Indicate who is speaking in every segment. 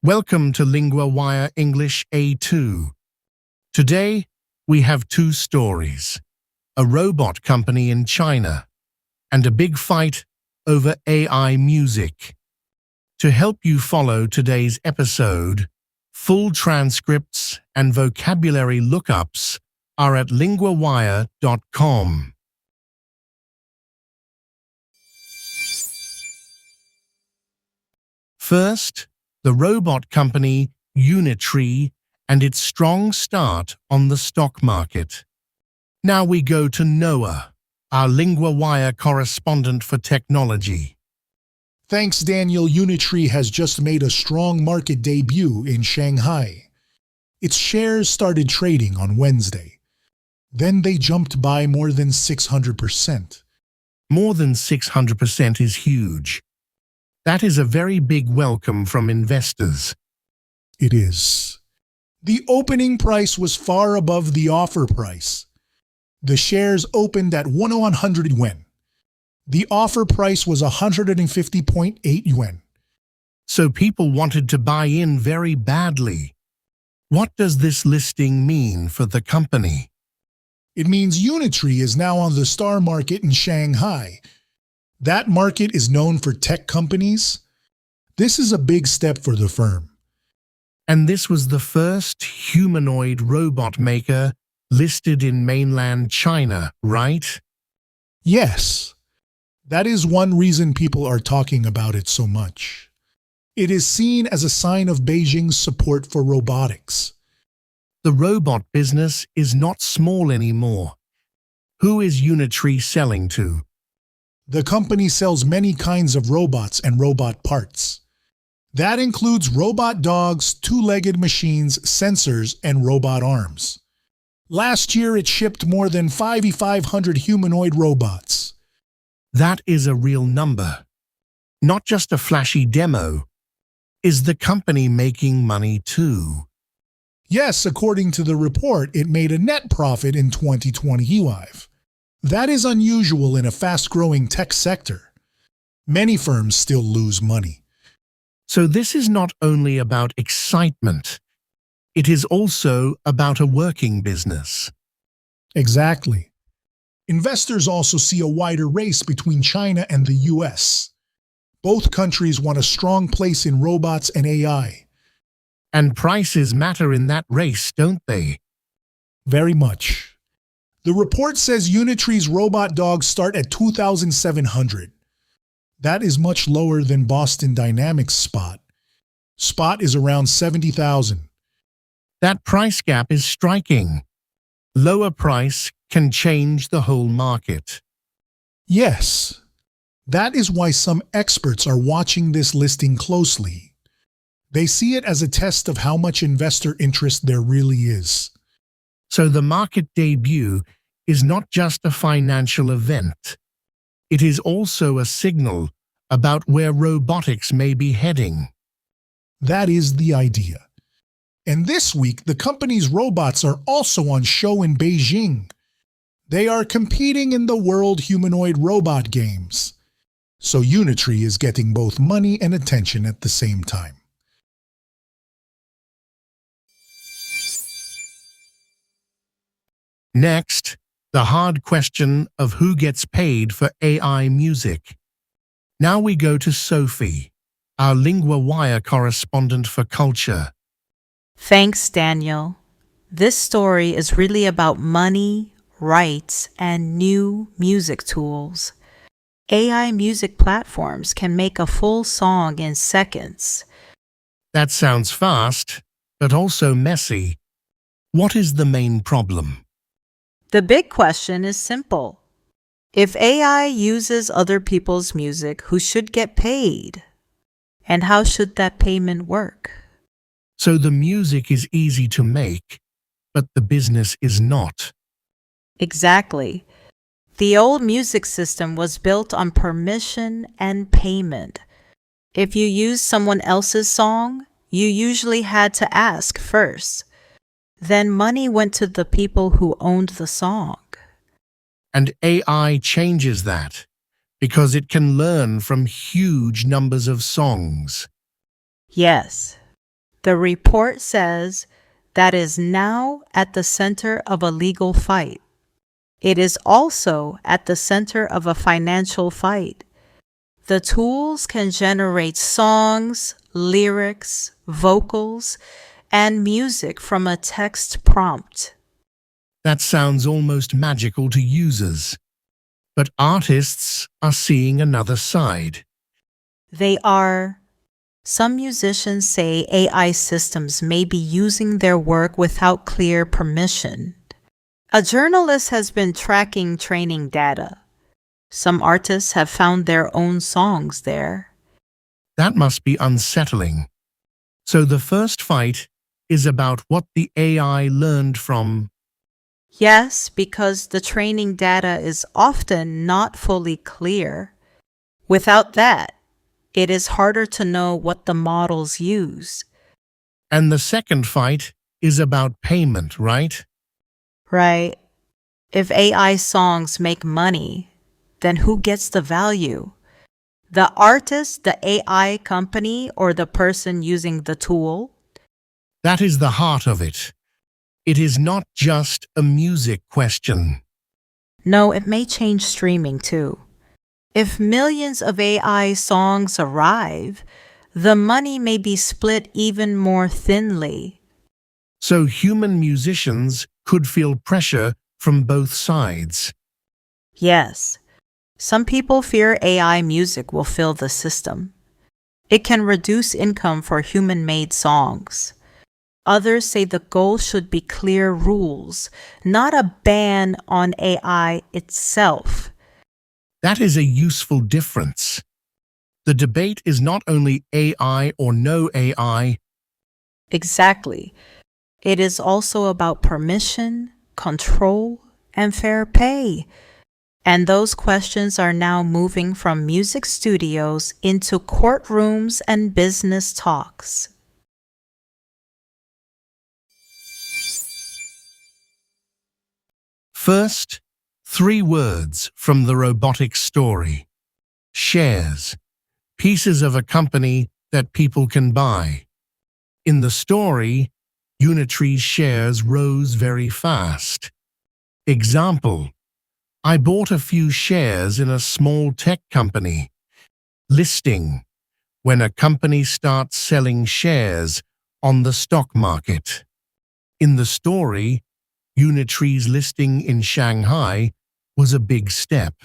Speaker 1: Welcome to LinguaWire English A2. Today, we have two stories: a robot company in China and a big fight over AI music. To help you follow today's episode, full transcripts and vocabulary lookups are at LinguaWire.com. First, the robot company Unitree and its strong start on the stock market. Now we go to Noah, our LinguaWire correspondent for technology.
Speaker 2: Thanks, Daniel. Unitree has just made a strong market debut in Shanghai. Its shares started trading on Wednesday. Then they jumped by more than 600%.
Speaker 1: More than 600% is huge. That is a very big welcome from investors.
Speaker 2: It is. The opening price was far above the offer price. The shares opened at 100 yuan. The offer price was 150.8 yuan.
Speaker 1: So people wanted to buy in very badly. What does this listing mean for the company?
Speaker 2: It means Unitree is now on the star market in Shanghai. That market is known for tech companies. This is a big step for the firm.
Speaker 1: And this was the first humanoid robot maker listed in mainland China, right?
Speaker 2: Yes. That is one reason people are talking about it so much. It is seen as a sign of Beijing's support for robotics.
Speaker 1: The robot business is not small anymore. Who is Unitree selling to?
Speaker 2: The company sells many kinds of robots and robot parts. That includes robot dogs, two-legged machines, sensors, and robot arms. Last year, it shipped more than 5,500 humanoid robots.
Speaker 1: That is a real number. Not just a flashy demo. Is the company making money too?
Speaker 2: Yes, according to the report, it made a net profit in 2025. That is unusual in a fast-growing tech sector. Many firms still lose money.
Speaker 1: So this is not only about excitement. It is also about a working business.
Speaker 2: Exactly. Investors also see a wider race between China and the US. Both countries want a strong place in robots and AI.
Speaker 1: And prices matter in that race, don't they?
Speaker 2: Very much. The report says Unitree's robot dogs start at 2,700. That is much lower than Boston Dynamics' Spot. Spot is around 70,000.
Speaker 1: That price gap is striking. Lower price can change the whole market.
Speaker 2: Yes. That is why some experts are watching this listing closely. They see it as a test of how much investor interest there really is.
Speaker 1: So the market debut is not just a financial event. It is also a signal about where robotics may be heading.
Speaker 2: That is the idea. And this week, the company's robots are also on show in Beijing. They are competing in the World Humanoid Robot Games. So Unitree is getting both money and attention at the same time.
Speaker 1: Next, the hard question of who gets paid for AI music. Now we go to Sophie, our LinguaWire correspondent for culture.
Speaker 3: Thanks, Daniel. This story is really about money, rights, and new music tools. AI music platforms can make a full song in seconds.
Speaker 1: That sounds fast, but also messy. What is the main problem?
Speaker 3: The big question is simple. If AI uses other people's music, who should get paid? And how should that payment work?
Speaker 1: So the music is easy to make, but the business is not.
Speaker 3: Exactly. The old music system was built on permission and payment. If you used someone else's song, you usually had to ask first. Then money went to the people who owned the song.
Speaker 1: And AI changes that, because it can learn from huge numbers of songs.
Speaker 3: Yes, the report says that is now at the center of a legal fight. It is also at the center of a financial fight. The tools can generate songs, lyrics, vocals, and music from a text prompt.
Speaker 1: That sounds almost magical to users. But artists are seeing another side.
Speaker 3: They are. Some musicians say AI systems may be using their work without clear permission. A journalist has been tracking training data. Some artists have found their own songs there.
Speaker 1: That must be unsettling. So the first fight is about what the AI learned from.
Speaker 3: Yes, because the training data is often not fully clear. Without that, it is harder to know what the models use.
Speaker 1: And the second fight is about payment, right?
Speaker 3: Right? If AI songs make money, then who gets the value? The artist, the AI company, or the person using the tool?
Speaker 1: That is the heart of it. It is not just a music question.
Speaker 3: No, it may change streaming too. If millions of AI songs arrive, the money may be split even more thinly.
Speaker 1: So human musicians could feel pressure from both sides.
Speaker 3: Yes, some people fear AI music will fill the system. It can reduce income for human-made songs. Others say the goal should be clear rules, not a ban on AI itself.
Speaker 1: That is a useful difference. The debate is not only AI or no AI.
Speaker 3: Exactly. It is also about permission, control, and fair pay. And those questions are now moving from music studios into courtrooms and business talks.
Speaker 1: First, 3 words from the robotics story. Shares. Pieces of a company that people can buy. In the story, Unitree's shares rose very fast. Example: I bought a few shares in a small tech company. Listing: when a company starts selling shares on the stock market. In the story, Unitree's listing in Shanghai was a big step.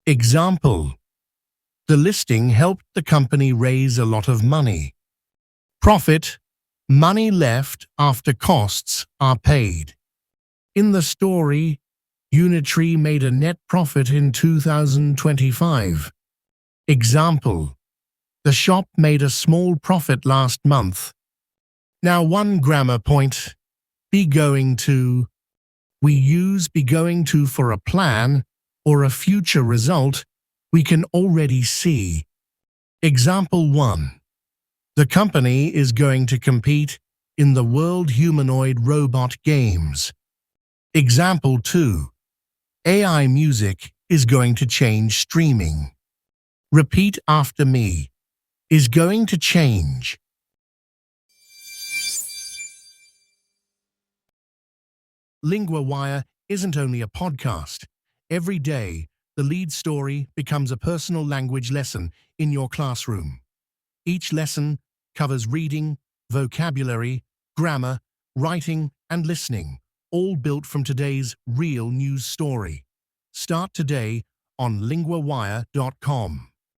Speaker 1: Example: the listing helped the company raise a lot of money. Profit: money left after costs are paid. In the story, Unitree made a net profit in 2025. Example: the shop made a small profit last month. Now, one grammar point. Be going to. We use be going to for a plan or a future result we can already see. Example 1. The company is going to compete in the World Humanoid Robot Games. Example 2. AI music is going to change streaming. Repeat after me. Is going to change. LinguaWire isn't only a podcast. Every day, the lead story becomes a personal language lesson in your classroom. Each lesson covers reading, vocabulary, grammar, writing, and listening, all built from today's real news story. Start today on LinguaWire.com.